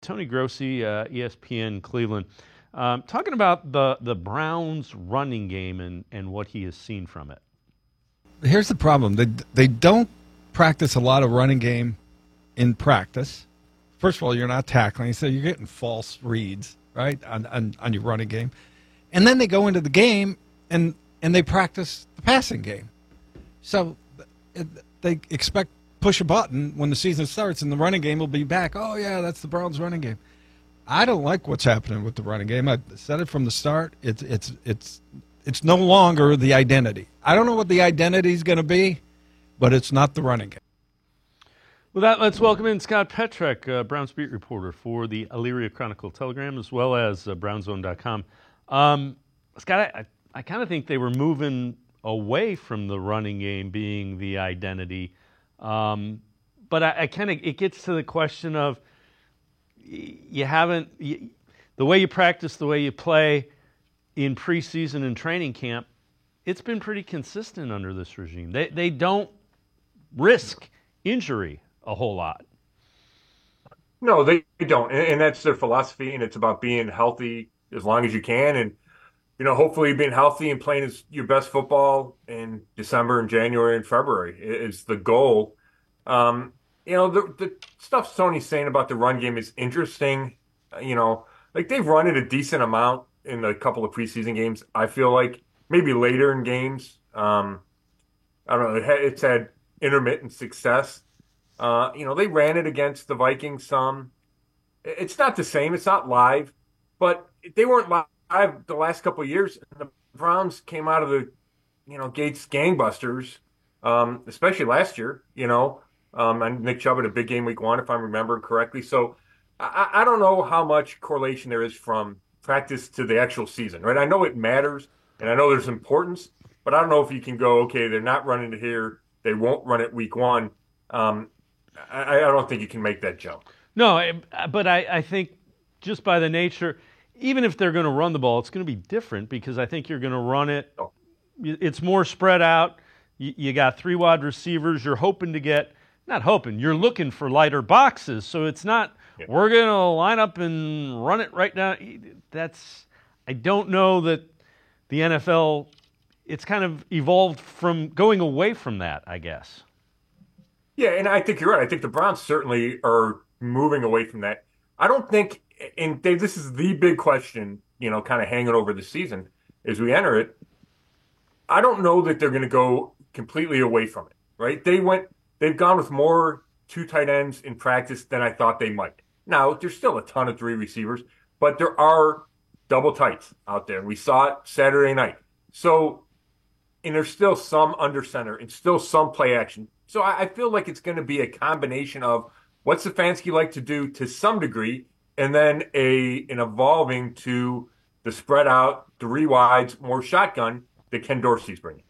Tony Grossi, ESPN Cleveland, talking about the Browns' running game and what he has seen from it. Here's the problem. They don't practice a lot of running game in practice. First of all, you're not tackling, so you're getting false reads, right, on your running game. And then they go into the game, and they practice the passing game. So they expect push a button when the season starts, and the running game will be back. Oh, yeah, that's the Browns' running game. I don't like what's happening with the running game. I said it from the start. It's no longer the identity. I don't know what the identity is going to be, but it's not the running game. With that, let's welcome in Scott Petrak, Browns beat reporter for the Elyria Chronicle-Telegram, as well as BrownZone.com. Scott, I kind of think they were moving away from the running game being the identity, but it gets to the question of the way you practice, the way you play in preseason and training camp. It's been pretty consistent under this regime. They don't risk injury a whole lot. No, they don't. And that's their philosophy, and it's about being healthy as long as you can. And, hopefully being healthy and playing your best football in December and January and February is the goal. The stuff Tony's saying about the run game is interesting. They've run it a decent amount in the couple of preseason games. I feel like maybe later in games, I don't know, it's had intermittent success. They ran it against the Vikings some. It's not the same. It's not live, but they weren't live the last couple of years. The Browns came out of the, gates gangbusters, especially last year, and Nick Chubb had a big game week 1, if I'm remembering correctly. So I don't know how much correlation there is from practice to the actual season, right? I know it matters, and I know there's importance, but I don't know if you can go, okay, they're not running it here, they won't run it week 1. I don't think you can make that jump. No, but I think just by the nature, even if they're going to run the ball, it's going to be different because I think you're going to run it. Oh. It's more spread out. You got 3 wide receivers. You're hoping to get, not hoping, you're looking for lighter boxes. So it's not, we're going to line up and run it right down. I don't know that the NFL, it's kind of evolved from going away from that, I guess. Yeah, and I think you're right. I think the Browns certainly are moving away from that. I don't think, and Dave, this is the big question, kind of hanging over the season as we enter it. I don't know that they're going to go completely away from it, right? They've gone with more 2 tight ends in practice than I thought they might. Now, there's still a ton of 3 receivers, but there are double tights out there. We saw it Saturday night. So, and there's still some under center and still some play action. So I feel like it's going to be a combination of what Stefanski like to do to some degree, and then an evolving to the spread out, 3 wides, more shotgun that Ken Dorsey's bringing.